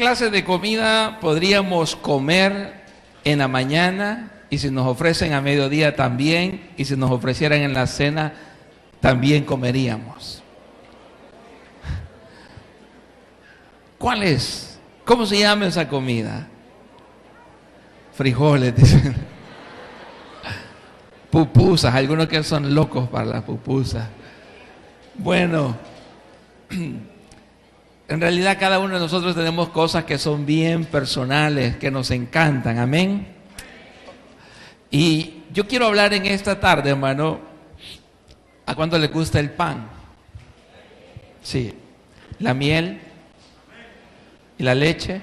clase de comida podríamos comer en la mañana? Y si nos ofrecen a mediodía también, y si nos ofrecieran en la cena, también comeríamos. ¿Cuál es? ¿Cómo se llama esa comida? Frijoles, dicen. Pupusas, algunos que son locos para las pupusas. Bueno, en realidad cada uno de nosotros tenemos cosas que son bien personales, que nos encantan, amén. Y yo quiero hablar en esta tarde, hermano, ¿a cuánto le gusta el pan? Sí, la miel y la leche.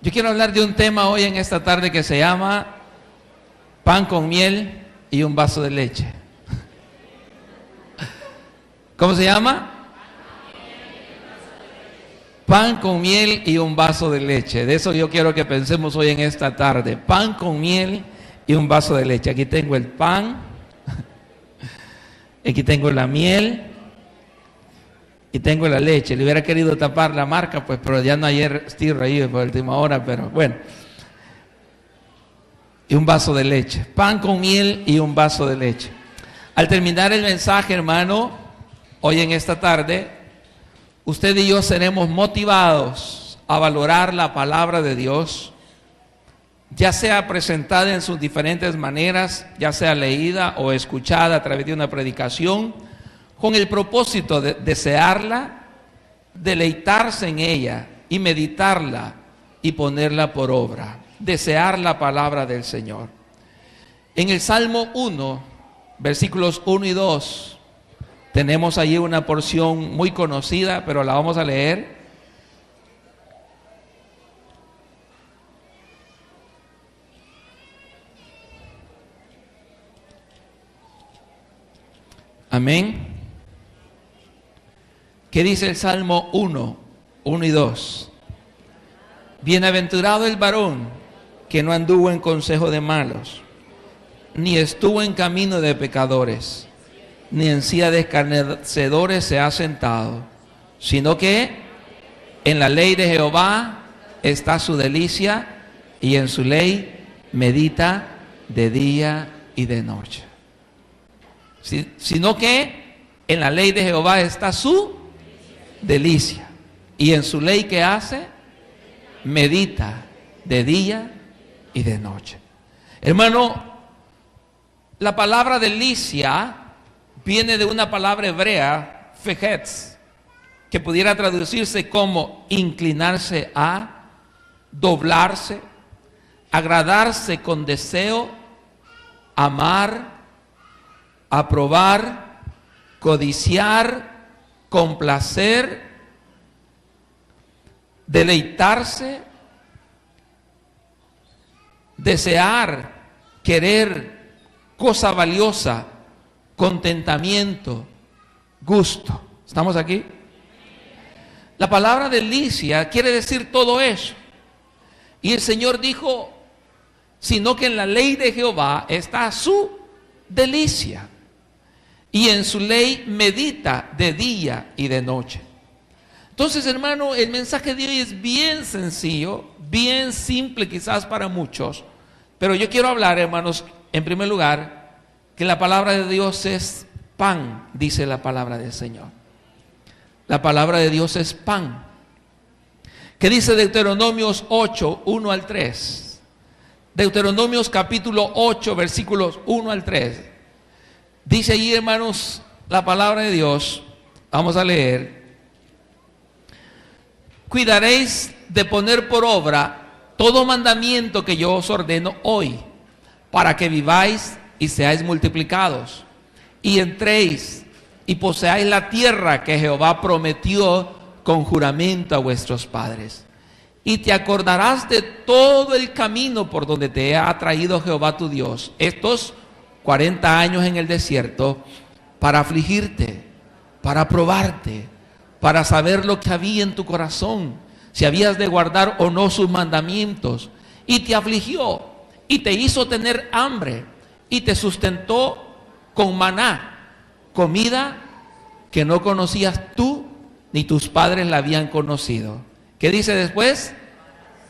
Yo quiero hablar de un tema hoy en esta tarde que se llama pan con miel y un vaso de leche. ¿Cómo se llama? Pan con miel y un vaso de leche. De eso yo quiero que pensemos hoy en esta tarde. Pan con miel y un vaso de leche. Aquí tengo el pan. Aquí tengo la miel. Y tengo la leche. Le hubiera querido tapar la marca, pues, pero ya no hay estirro ahí por última hora, pero bueno. Y un vaso de leche. Pan con miel y un vaso de leche. Al terminar el mensaje, hermano, hoy en esta tarde, usted y yo seremos motivados a valorar la palabra de Dios, ya sea presentada en sus diferentes maneras, ya sea leída o escuchada a través de una predicación, con el propósito de desearla, deleitarse en ella y meditarla y ponerla por obra. Desear la palabra del Señor. En el Salmo 1, versículos 1 y 2, tenemos allí una porción muy conocida, pero la vamos a leer. Amén. ¿Qué dice el Salmo 1, 1 y 2? Bienaventurado el varón que no anduvo en consejo de malos, ni estuvo en camino de pecadores, ni en silla de escarnecedores se ha sentado, sino que en la ley de Jehová está su delicia, y en su ley medita de día y de noche. Sino que en la ley de Jehová está su delicia, y en su ley, ¿qué hace? Medita de día y de noche. Hermano, la palabra delicia viene de una palabra hebrea, fejetz, que pudiera traducirse como inclinarse a, doblarse, agradarse con deseo, amar, aprobar, codiciar, complacer, deleitarse, desear, querer, cosa valiosa, contentamiento, gusto. ¿Estamos aquí? La palabra delicia quiere decir todo eso. Y el Señor dijo, sino que en la ley de Jehová está su delicia, y en su ley medita de día y de noche. Entonces, hermano, el mensaje de hoy es bien sencillo, bien simple quizás para muchos, pero yo quiero hablar, hermanos, en primer lugar, que la palabra de Dios es pan, dice la palabra del Señor. La palabra de Dios es pan. ¿Qué dice Deuteronomios 8, 1 al 3? Deuteronomios capítulo 8, versículos 1 al 3. Dice allí, hermanos, la palabra de Dios. Vamos a leer. Cuidaréis de poner por obra todo mandamiento que yo os ordeno hoy, para que viváis y seáis multiplicados, y entréis y poseáis la tierra que Jehová prometió con juramento a vuestros padres. Y te acordarás de todo el camino por donde te ha traído Jehová tu Dios estos 40 años en el desierto, para afligirte, para probarte, para saber lo que había en tu corazón, si habías de guardar o no sus mandamientos. Y te afligió, y te hizo tener hambre, y te sustentó con maná, comida que no conocías tú, ni tus padres la habían conocido, ¿Qué dice después?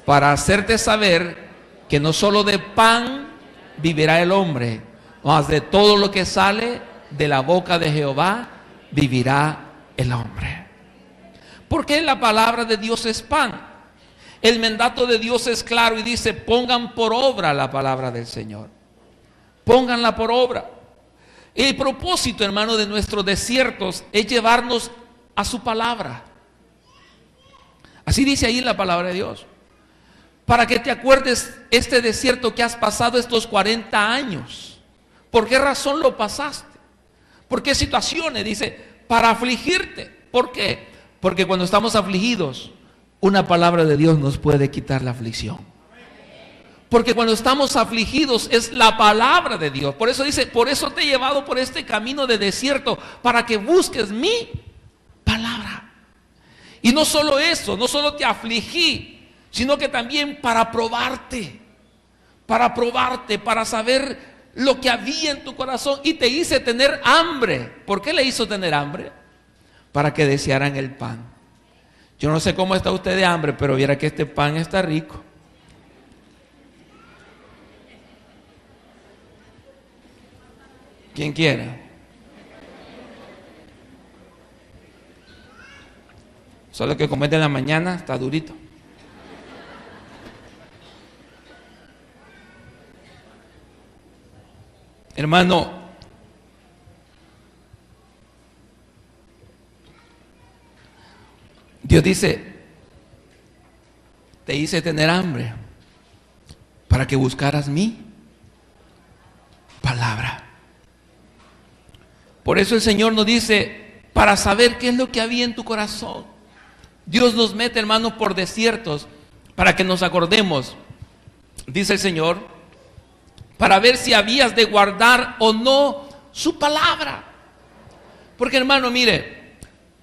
Para hacerte saber que no solo de pan vivirá el hombre, mas de todo lo que sale de la boca de Jehová vivirá el hombre. Porque la palabra de Dios es pan. El mandato de Dios es claro y dice: pongan por obra la palabra del Señor. Pónganla por obra. El propósito, hermano, de nuestros desiertos es llevarnos a su palabra. Así dice ahí la palabra de Dios. Para que te acuerdes este desierto que has pasado estos 40 años. ¿Por qué razón lo pasaste? ¿Por qué situaciones? Dice, para afligirte. ¿Por qué? Porque cuando estamos afligidos, una palabra de Dios nos puede quitar la aflicción. Porque cuando estamos afligidos es la palabra de Dios. Por eso dice, por eso te he llevado por este camino de desierto, para que busques mi palabra. Y no solo eso, no solo te afligí, sino que también para probarte, para saber lo que había en tu corazón, y te hice tener hambre. ¿Por qué le hizo tener hambre? Para que desearan el pan. Yo no sé cómo está usted de hambre, pero viera que este pan está rico. ¿Quién quiere? Solo que comete en la mañana está durito. Hermano, Dios dice, te hice tener hambre para que buscaras mi palabra. Por eso el Señor nos dice, para saber qué es lo que había en tu corazón. Dios nos mete, hermanos, por desiertos para que nos acordemos, dice el Señor, para ver si habías de guardar o no su palabra. Porque, hermano, mire,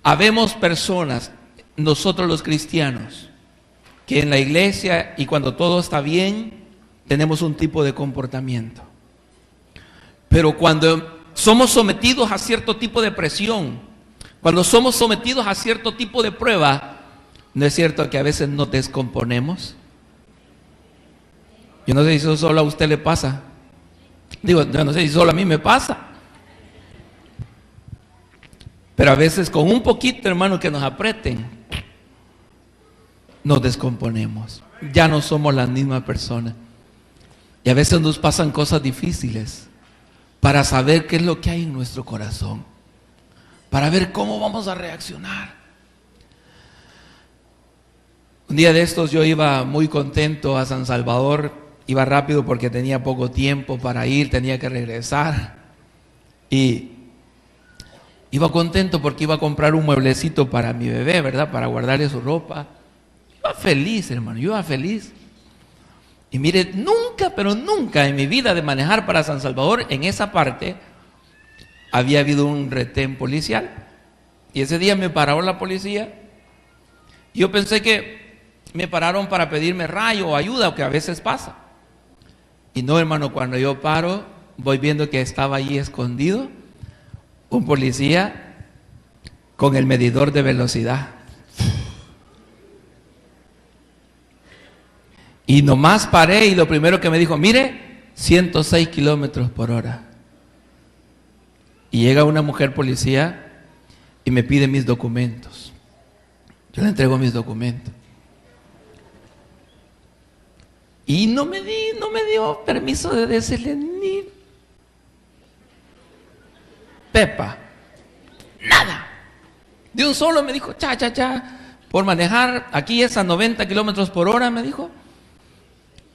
habemos personas, nosotros los cristianos, que en la iglesia y cuando todo está bien, tenemos un tipo de comportamiento. Pero cuando somos sometidos a cierto tipo de presión, cuando somos sometidos a cierto tipo de prueba, ¿no es cierto que a veces nos descomponemos? Yo no sé si eso solo a usted le pasa. Digo, yo no sé si solo a mí me pasa. Pero a veces con un poquito, hermano, que nos aprieten, nos descomponemos. Ya no somos la misma persona. Y a veces nos pasan cosas difíciles para saber qué es lo que hay en nuestro corazón, para ver cómo vamos a reaccionar. Un día de estos yo iba muy contento a San Salvador, iba rápido porque tenía poco tiempo para ir, tenía que regresar, y iba contento porque iba a comprar un mueblecito para mi bebé, ¿verdad? Para guardarle su ropa. Iba feliz, hermano, yo iba feliz. Y mire, nunca, pero nunca en mi vida de manejar para San Salvador, en esa parte, había habido un retén policial. Y ese día me paró la policía. Yo pensé que me pararon para pedirme rayo o ayuda, o que a veces pasa. Y no, hermano, cuando yo paro, voy viendo que estaba allí escondido un policía con el medidor de velocidad. Y nomás paré y lo primero que me dijo, mire, 106 kilómetros por hora. Y llega una mujer policía y me pide mis documentos. Yo le entrego mis documentos. Y no me dio permiso de decirle ni pepa, nada. De un solo me dijo, cha, por manejar aquí es a 90 kilómetros por hora, me dijo,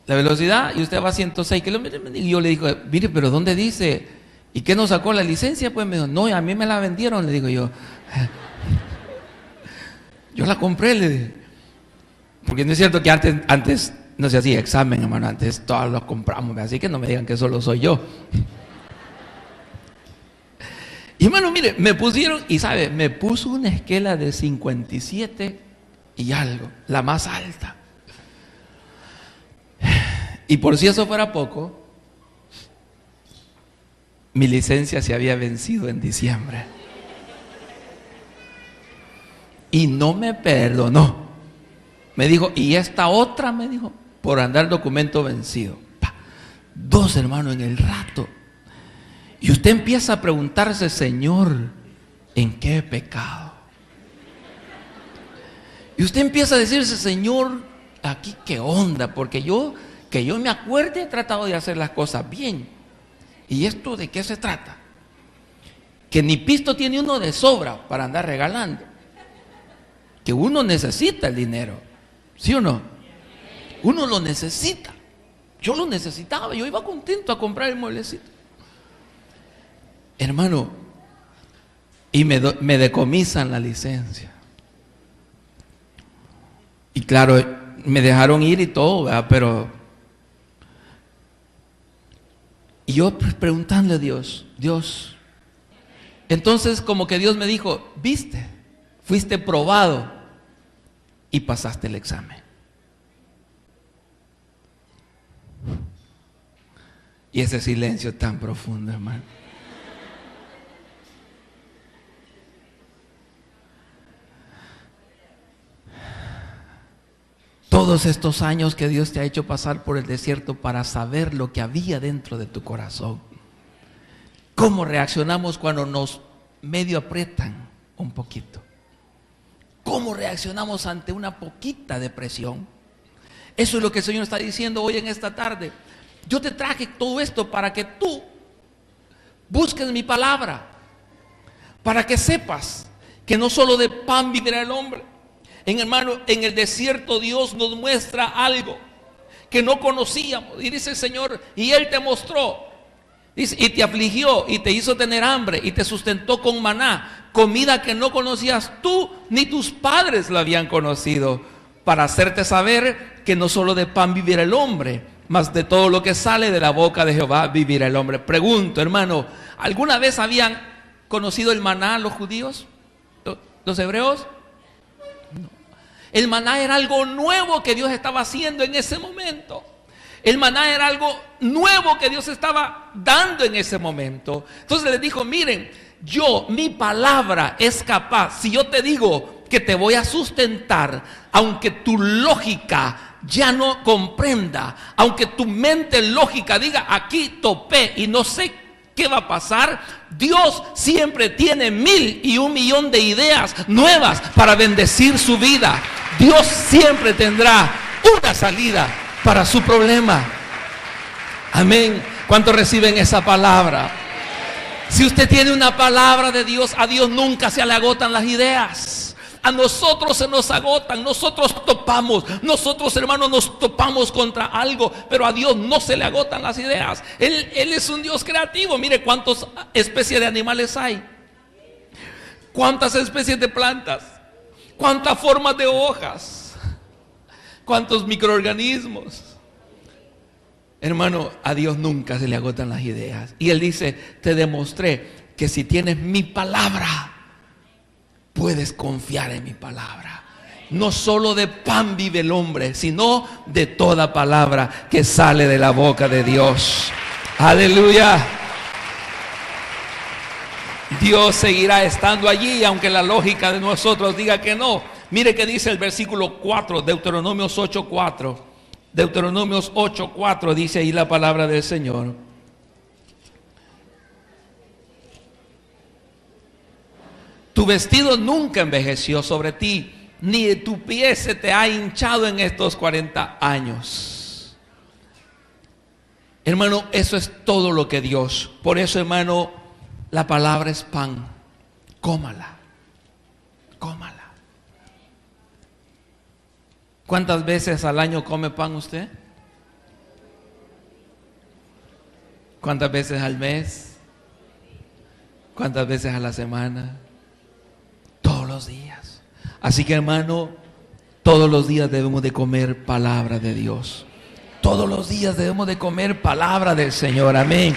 la velocidad, y usted va a 106 kilómetros. Y yo le dije, mire, pero ¿dónde dice? ¿Y qué nos sacó la licencia? Pues me dijo, no, a mí me la vendieron, le digo yo. Yo la compré, le dije. Porque no es cierto que antes no se hacía examen, hermano, antes todos los compramos, así que no me digan que solo soy yo. Y hermano, mire, me pusieron, y sabe, me puso una esquela de 57 y algo, la más alta. Y por si eso fuera poco, mi licencia se había vencido en diciembre. Y no me perdonó. Me dijo, y esta otra, me dijo, por andar documento vencido. 2, hermano, en el rato. Y usted empieza a preguntarse, Señor, ¿en qué he pecado? Y usted empieza a decirse, Señor, aquí qué onda, porque que yo me acuerde, he tratado de hacer las cosas bien. ¿Y esto de qué se trata? Que ni pisto tiene uno de sobra para andar regalando. Que uno necesita el dinero, ¿sí o no? Uno lo necesita. Yo lo necesitaba, yo iba contento a comprar el mueblecito. Hermano, y me decomisan la licencia. Y claro, me dejaron ir y todo, ¿verdad? Pero y yo preguntándole a Dios, entonces como que Dios me dijo, viste, fuiste probado y pasaste el examen. Y ese silencio tan profundo, hermano. Todos estos años que Dios te ha hecho pasar por el desierto para saber lo que había dentro de tu corazón. ¿Cómo reaccionamos cuando nos medio aprietan un poquito? ¿Cómo reaccionamos ante una poquita depresión? Eso es lo que el Señor está diciendo hoy en esta tarde. Yo te traje todo esto para que tú busques mi palabra, para que sepas que no solo de pan vivirá el hombre. Hermano, en el desierto Dios nos muestra algo que no conocíamos. Y dice el Señor, y Él te mostró, dice, y te afligió, y te hizo tener hambre, y te sustentó con maná, comida que no conocías tú, ni tus padres la habían conocido, para hacerte saber que no solo de pan vivirá el hombre, mas de todo lo que sale de la boca de Jehová vivirá el hombre. Pregunto, hermano, ¿alguna vez habían conocido el maná los judíos? ¿Los hebreos? No. El maná era algo nuevo que Dios estaba haciendo en ese momento. El maná era algo nuevo que Dios estaba dando en ese momento. Entonces les dijo, miren, mi palabra es capaz. Si yo te digo que te voy a sustentar, aunque tu lógica ya no comprenda, aunque tu mente lógica diga, aquí topé y no sé qué va a pasar, Dios siempre tiene 1,000 y 1,000,000 de ideas nuevas para bendecir su vida. Dios siempre tendrá una salida para su problema. Amén. ¿Cuántos reciben esa palabra? Si usted tiene una palabra de Dios, a Dios nunca se le agotan las ideas. A nosotros se nos agotan, nosotros topamos, nosotros hermanos nos topamos contra algo, pero a Dios no se le agotan las ideas. Él es un Dios creativo. Mire cuántas especies de animales hay, cuántas especies de plantas, cuántas formas de hojas, cuántos microorganismos. Hermano, a Dios nunca se le agotan las ideas. Y Él dice, te demostré que si tienes mi palabra, puedes confiar en mi palabra. No solo de pan vive el hombre, sino de toda palabra que sale de la boca de Dios. Aleluya. Dios seguirá estando allí, aunque la lógica de nosotros diga que no. Mire que dice el versículo 4, Deuteronomios 8:4. Deuteronomios 8:4 dice ahí la palabra del Señor. Tu vestido nunca envejeció sobre ti, ni tu pie se te ha hinchado en estos 40 años. Hermano, eso es todo lo que Dios. Por eso, hermano, la palabra es pan. Cómala. Cómala. ¿Cuántas veces al año come pan usted? ¿Cuántas veces al mes? ¿Cuántas veces a la semana? Todos los días. Así que hermano, todos los días debemos de comer palabra de Dios. Todos los días debemos de comer palabra del Señor. Amén.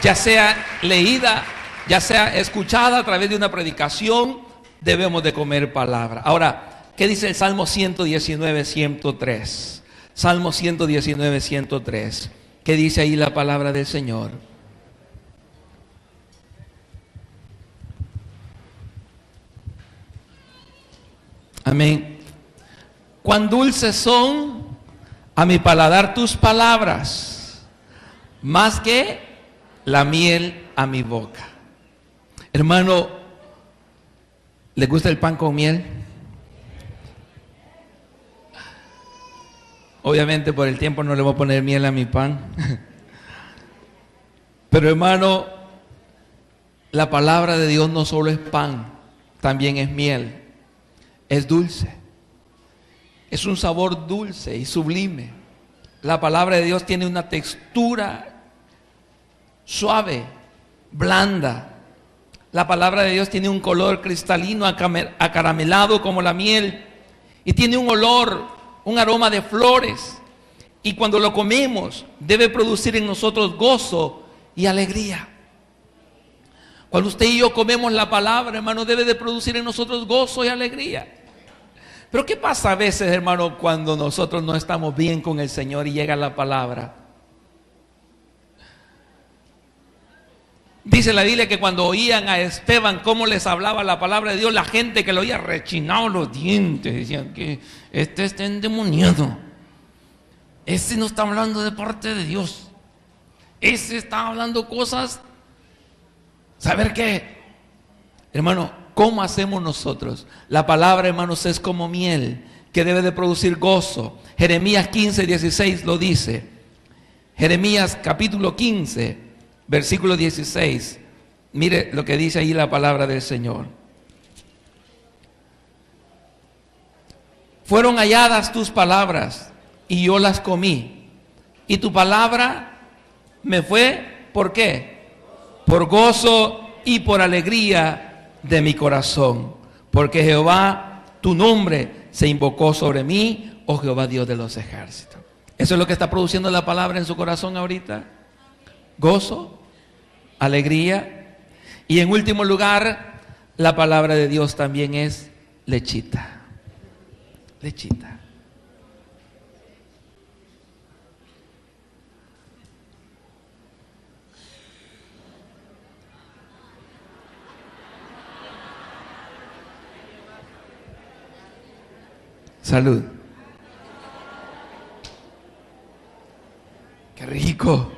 Ya sea leída, ya sea escuchada a través de una predicación, debemos de comer palabra. Ahora, ¿qué dice el Salmo 119:103? Salmo 119:103. ¿Qué dice ahí la palabra del Señor? Amén. Cuán dulces son a mi paladar tus palabras, más que la miel a mi boca. Hermano, ¿le gusta el pan con miel? Obviamente por el tiempo no le voy a poner miel a mi pan. Pero hermano, la palabra de Dios no solo es pan, también es miel. Es dulce. Es un sabor dulce y sublime. La palabra de Dios tiene una textura suave, blanda. La palabra de Dios tiene un color cristalino, acaramelado como la miel. Y tiene un olor, un aroma de flores, y cuando lo comemos debe producir en nosotros gozo y alegría. Cuando usted y yo comemos la palabra, hermano, debe de producir en nosotros gozo y alegría. Pero ¿qué pasa a veces, hermano, cuando nosotros no estamos bien con el Señor y llega la palabra? Dice la Biblia que cuando oían a Esteban cómo les hablaba la palabra de Dios, la gente que lo oía rechinaba los dientes, decían que este está endemoniado, ese no está hablando de parte de Dios, ese está hablando cosas, ¿saber qué? Hermano, ¿cómo hacemos nosotros? La palabra, hermanos, es como miel que debe de producir gozo. Jeremías 15:16 lo dice. Jeremías capítulo 15 versículo 16, mire lo que dice ahí la palabra del Señor. Fueron halladas tus palabras y yo las comí, y tu palabra me fue, ¿por qué? Por gozo y por alegría de mi corazón, porque Jehová, tu nombre, se invocó sobre mí, oh Jehová Dios de los ejércitos. Eso es lo que está produciendo la palabra en su corazón ahorita. Gozo, alegría. Y en último lugar, la palabra de Dios también es lechita. Lechita. Salud. Qué rico.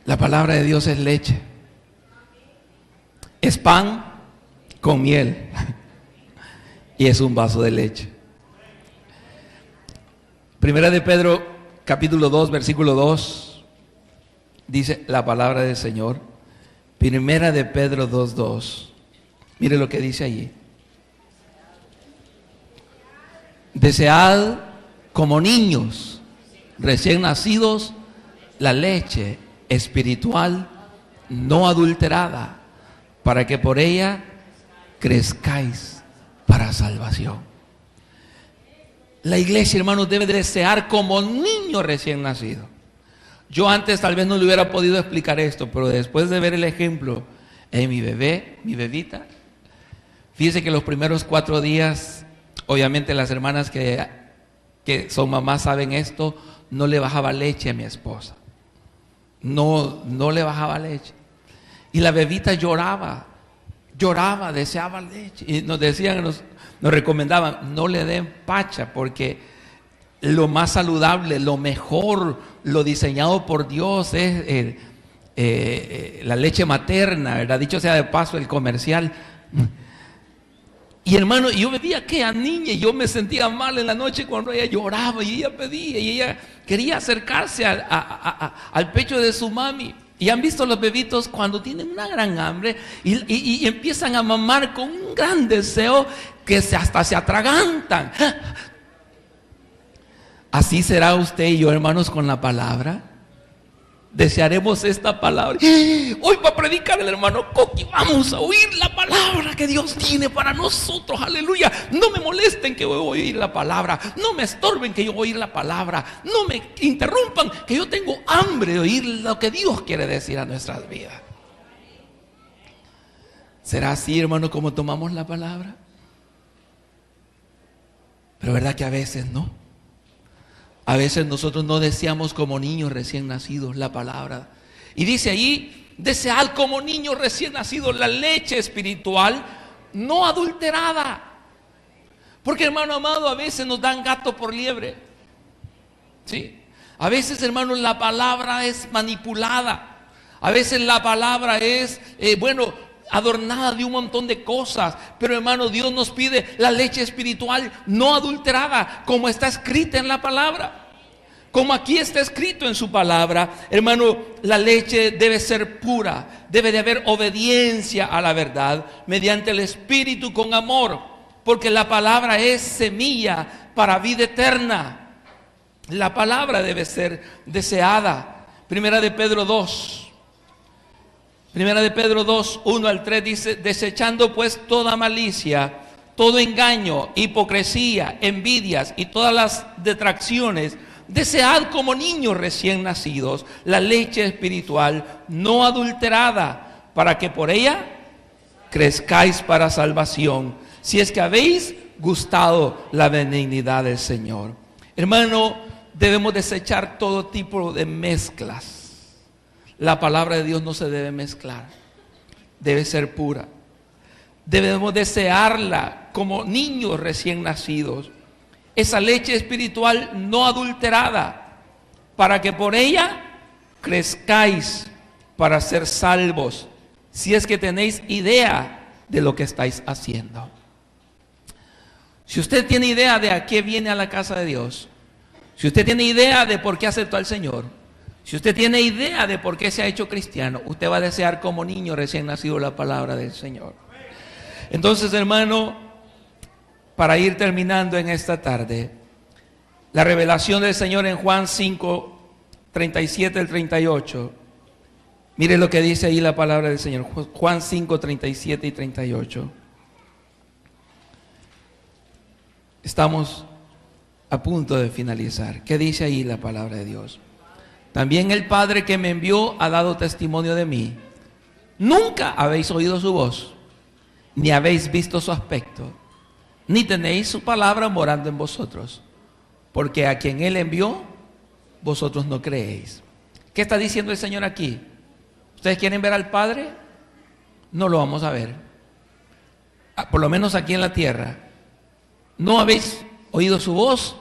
La palabra de Dios es leche. Es pan con miel. Y es un vaso de leche. Primera de Pedro, capítulo 2, versículo 2. Dice la palabra del Señor. Primera de Pedro 2:2. Mire lo que dice allí. Desead como niños recién nacidos la leche espiritual no adulterada, para que por ella crezcáis para salvación. La iglesia, hermanos, debe desear como niño recién nacido. Yo antes tal vez no le hubiera podido explicar esto, pero después de ver el ejemplo en mi bebé, mi bebita, fíjese que los primeros 4 días, obviamente las hermanas que son mamás saben esto, no le bajaba leche a mi esposa. No le bajaba leche. Y la bebita lloraba, deseaba leche. Y nos decían, nos recomendaban, no le den pacha, porque lo más saludable, lo mejor, lo diseñado por Dios es la leche materna, ¿verdad? Dicho sea de paso el comercial. Y hermano, yo veía que a niña, y yo me sentía mal en la noche cuando ella lloraba y ella pedía y ella quería acercarse al pecho de su mami. Y han visto los bebitos cuando tienen una gran hambre y empiezan a mamar con un gran deseo que hasta se atragantan. Así será usted y yo, hermanos, con la palabra. Desearemos esta palabra. Hoy va a predicar el hermano Coqui. Vamos a oír la palabra que Dios tiene para nosotros. Aleluya. No me molesten que yo voy a oír la palabra. No me estorben que yo voy a oír la palabra. No me interrumpan que yo tengo hambre de oír lo que Dios quiere decir a nuestras vidas. ¿Será así, hermano, como tomamos la palabra? Pero verdad que a veces no. A veces nosotros no deseamos como niños recién nacidos la palabra. Y dice allí desead como niños recién nacidos la leche espiritual no adulterada. Porque, hermano amado, a veces nos dan gato por liebre. ¿Sí? A veces, hermano, la palabra es manipulada. A veces la palabra es, adornada de un montón de cosas. Pero, hermano, Dios nos pide la leche espiritual no adulterada, como está escrita en la palabra. Como aquí está escrito en su palabra, hermano, la leche debe ser pura. Debe de haber obediencia a la verdad mediante el Espíritu con amor. Porque la palabra es semilla para vida eterna. La palabra debe ser deseada. Primera de Pedro 2. Primera de Pedro 2, 1 al 3 dice: desechando pues toda malicia, todo engaño, hipocresía, envidias y todas las detracciones, desead como niños recién nacidos la leche espiritual no adulterada, para que por ella crezcáis para salvación, si es que habéis gustado la benignidad del Señor. Hermano, debemos desechar todo tipo de mezclas. La palabra de Dios no se debe mezclar, debe ser pura. Debemos desearla como niños recién nacidos, esa leche espiritual no adulterada, para que por ella crezcáis para ser salvos, si es que tenéis idea de lo que estáis haciendo. Si usted tiene idea de a qué viene a la casa de Dios, si usted tiene idea de por qué aceptó al Señor, si usted tiene idea de por qué se ha hecho cristiano, usted va a desear como niño recién nacido la palabra del Señor. Entonces, hermano, para ir terminando en esta tarde, la revelación del Señor en Juan 5, 37 al 38. Mire lo que dice ahí la palabra del Señor. Juan 5, 37 y 38. Estamos a punto de finalizar. ¿Qué dice ahí la palabra de Dios? También el Padre que me envió ha dado testimonio de mí. Nunca habéis oído su voz, ni habéis visto su aspecto, ni tenéis su palabra morando en vosotros, porque a quien Él envió, vosotros no creéis. ¿Qué está diciendo el Señor aquí? ¿Ustedes quieren ver al Padre? No lo vamos a ver. Por lo menos aquí en la tierra. No habéis oído su voz,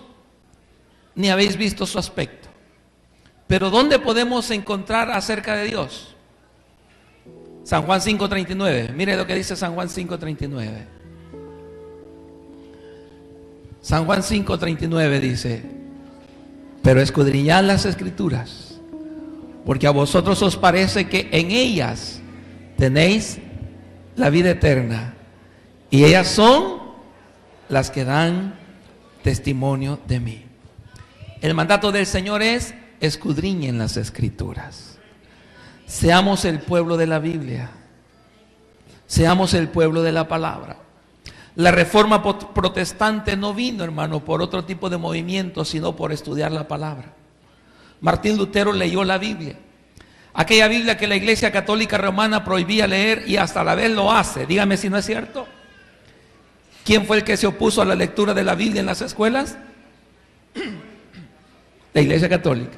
ni habéis visto su aspecto. Pero ¿dónde podemos encontrar acerca de Dios? San Juan 5:39. Mire lo que dice San Juan 5:39. San Juan 5:39 dice: pero escudriñad las Escrituras, porque a vosotros os parece que en ellas tenéis la vida eterna, y ellas son las que dan testimonio de mí. El mandato del Señor es: escudriñen las Escrituras. Seamos el pueblo de la Biblia. Seamos el pueblo de la palabra. La reforma protestante no vino, hermano, por otro tipo de movimiento, sino por estudiar la palabra. Martín Lutero leyó la Biblia. Aquella Biblia que la Iglesia Católica Romana prohibía leer y hasta a la vez lo hace. Dígame si no es cierto. ¿Quién fue el que se opuso a la lectura de la Biblia en las escuelas? La Iglesia Católica.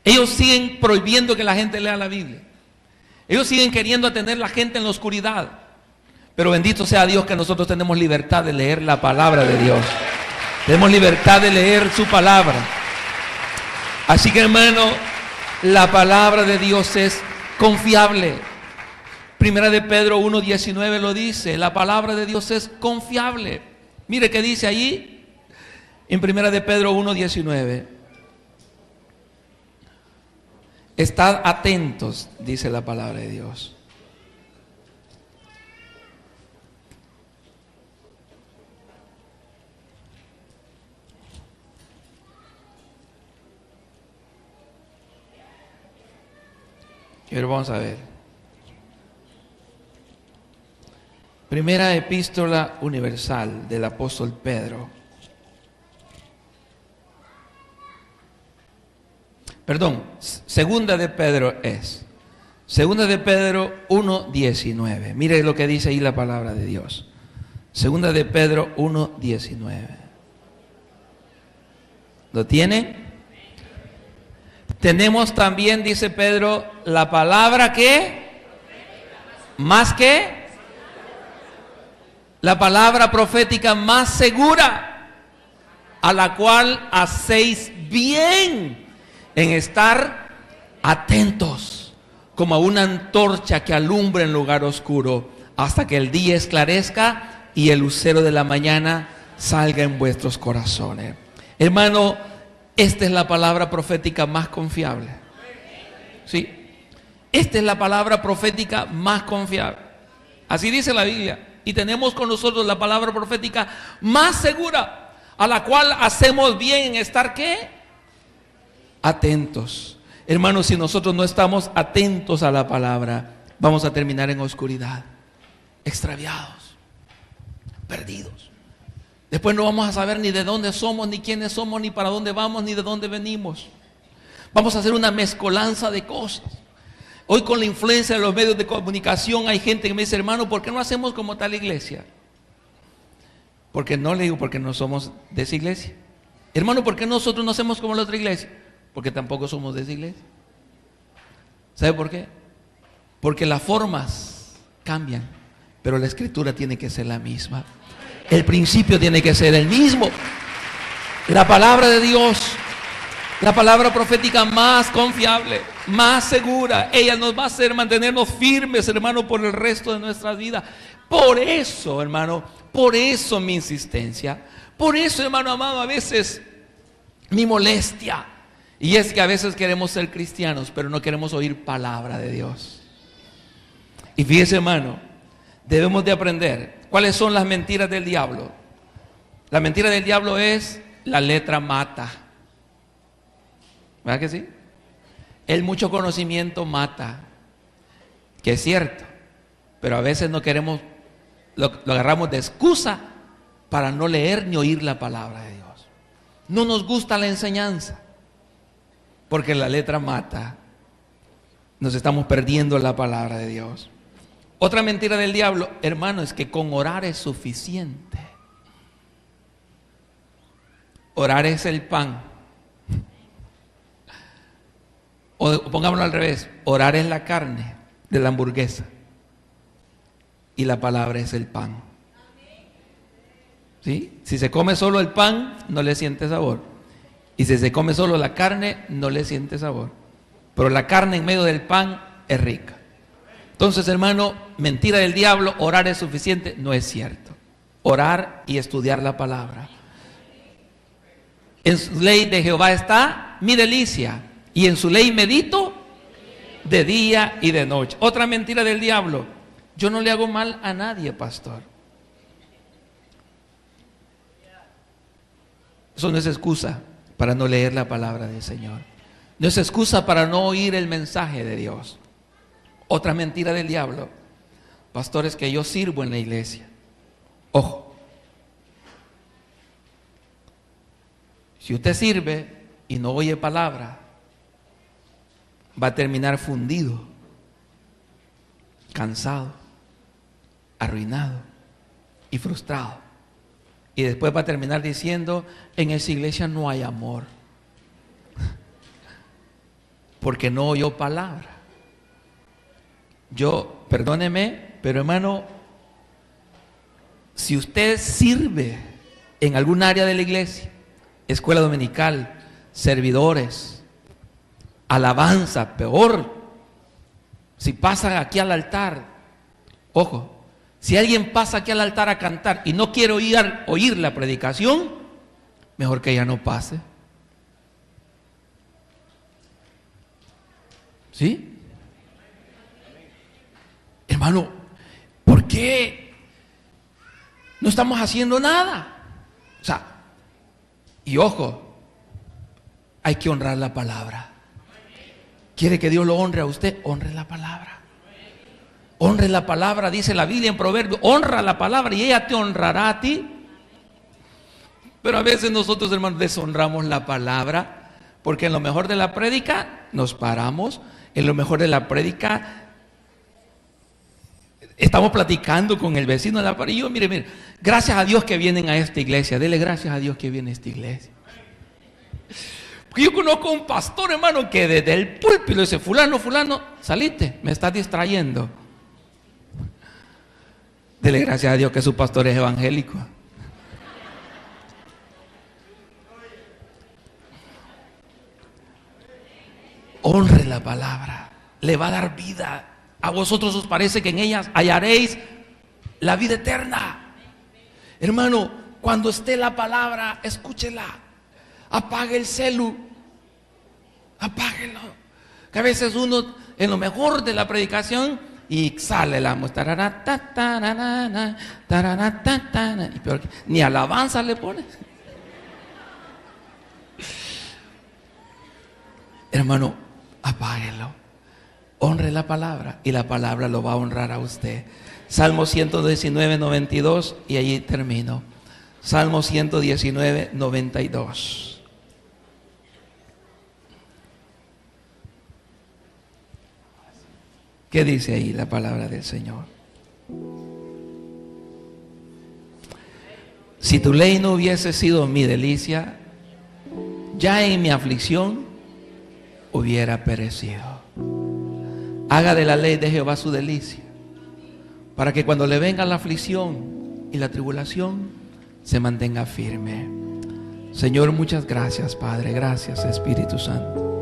Ellos siguen prohibiendo que la gente lea la Biblia. Ellos siguen queriendo tener la gente en la oscuridad. Pero bendito sea Dios que nosotros tenemos libertad de leer la palabra de Dios. Tenemos libertad de leer su palabra. Así que, hermano, la palabra de Dios es confiable. Primera de Pedro 1:19 lo dice. La palabra de Dios es confiable. Mire qué dice allí en Primera de Pedro 1:19. Estad atentos, dice la palabra de Dios. Pero vamos a ver. Primera epístola universal del apóstol Pedro. Perdón, segunda de Pedro es. Segunda de Pedro 1:19. Mire lo que dice ahí la palabra de Dios. Segunda de Pedro 1:19. ¿Lo tienen? Tenemos también, dice Pedro, la palabra que, más que, la palabra profética más segura, a la cual hacéis bien en estar atentos, como a una antorcha que alumbra en lugar oscuro, hasta que el día esclarezca y el lucero de la mañana salga en vuestros corazones. Hermano, esta es la palabra profética más confiable. ¿Sí? Esta es la palabra profética más confiable. Así dice la Biblia. Y tenemos con nosotros la palabra profética más segura, a la cual hacemos bien en estar, ¿qué? Atentos. Hermanos, si nosotros no estamos atentos a la palabra, vamos a terminar en oscuridad, extraviados, perdidos. Después no vamos a saber ni de dónde somos, ni quiénes somos, ni para dónde vamos, ni de dónde venimos. Vamos a hacer una mezcolanza de cosas. Hoy, con la influencia de los medios de comunicación, hay gente que me dice: hermano, ¿por qué no hacemos como tal iglesia? Porque no le digo, porque no somos de esa iglesia. Hermano, ¿por qué nosotros no hacemos como la otra iglesia? Porque tampoco somos de esa iglesia. ¿Sabe por qué? Porque las formas cambian, pero la escritura tiene que ser la misma. El principio tiene que ser el mismo. La palabra de Dios, la palabra profética más confiable, más segura, ella nos va a hacer mantenernos firmes, hermano, por el resto de nuestras vidas. Por eso, hermano, por eso mi insistencia, por eso, hermano amado, a veces mi molestia. Y es que a veces queremos ser cristianos, pero no queremos oír palabra de Dios. Y fíjese, hermano, debemos de aprender cuáles son las mentiras del diablo. La mentira del diablo es: la letra mata. ¿Verdad que sí? El mucho conocimiento mata. Que es cierto, pero a veces no queremos, lo agarramos de excusa para no leer ni oír la palabra de Dios. No nos gusta la enseñanza, porque la letra mata. Nos estamos perdiendo la palabra de Dios. Otra mentira del diablo, hermano, es que con orar es suficiente. Orar es el pan. O pongámoslo al revés: orar es la carne de la hamburguesa y la palabra es el pan. ¿Sí? Si se come solo el pan, no le siente sabor. Y si se come solo la carne, no le siente sabor. Pero la carne en medio del pan es rica. Entonces, hermano, mentira del diablo: orar es suficiente. No es cierto. Orar y estudiar la palabra. En su ley de Jehová está mi delicia, y en su ley medito de día y de noche. Otra mentira del diablo: yo no le hago mal a nadie, pastor. Eso no es excusa para no leer la palabra del Señor. No es excusa para no oír el mensaje de Dios. Otra mentira del diablo: pastor, es que yo sirvo en la iglesia. Ojo, si usted sirve y no oye palabra, va a terminar fundido, cansado, arruinado y frustrado. Y después va a terminar diciendo: en esa iglesia no hay amor, porque no oyó palabra. Yo, perdóneme, pero hermano, si usted sirve en algún área de la iglesia, escuela dominical, servidores, alabanza, peor, si pasa aquí al altar, ojo, si alguien pasa aquí al altar a cantar y no quiere oír la predicación, mejor que ella no pase. ¿Sí? Hermano, ¿por qué no estamos haciendo nada? O sea, y ojo, hay que honrar la palabra. ¿Quiere que Dios lo honre a usted? Honre la palabra. Honre la palabra, dice la Biblia en Proverbios: honra la palabra y ella te honrará a ti. Pero a veces nosotros, hermanos, deshonramos la palabra, porque en lo mejor de la prédica nos paramos, en lo mejor de la prédica estamos platicando con el vecino de la pared. Y yo, mire, gracias a Dios que vienen a esta iglesia. Dele gracias a Dios que viene a esta iglesia. Yo conozco a un pastor, hermano, que desde el púlpito dice: fulano, salite, me estás distrayendo. Dele gracias a Dios que su pastor es evangélico. Honre la palabra, le va a dar vida. A vosotros os parece que en ellas hallaréis la vida eterna. Hermano, cuando esté la palabra, escúchela. Apague el celu, apáguelo. Que a veces uno, en lo mejor de la predicación, y sale la música, y peor que ni alabanza le pone. Hermano, apáguelo, honre la palabra y la palabra lo va a honrar a usted. Salmo 119, 92, y allí termino. Salmo 119, 92. ¿Qué dice ahí la palabra del Señor? Si tu ley no hubiese sido mi delicia, ya en mi aflicción hubiera perecido. Haga de la ley de Jehová su delicia, para que cuando le venga la aflicción y la tribulación, se mantenga firme. Señor, muchas gracias, Padre. Gracias, Espíritu Santo.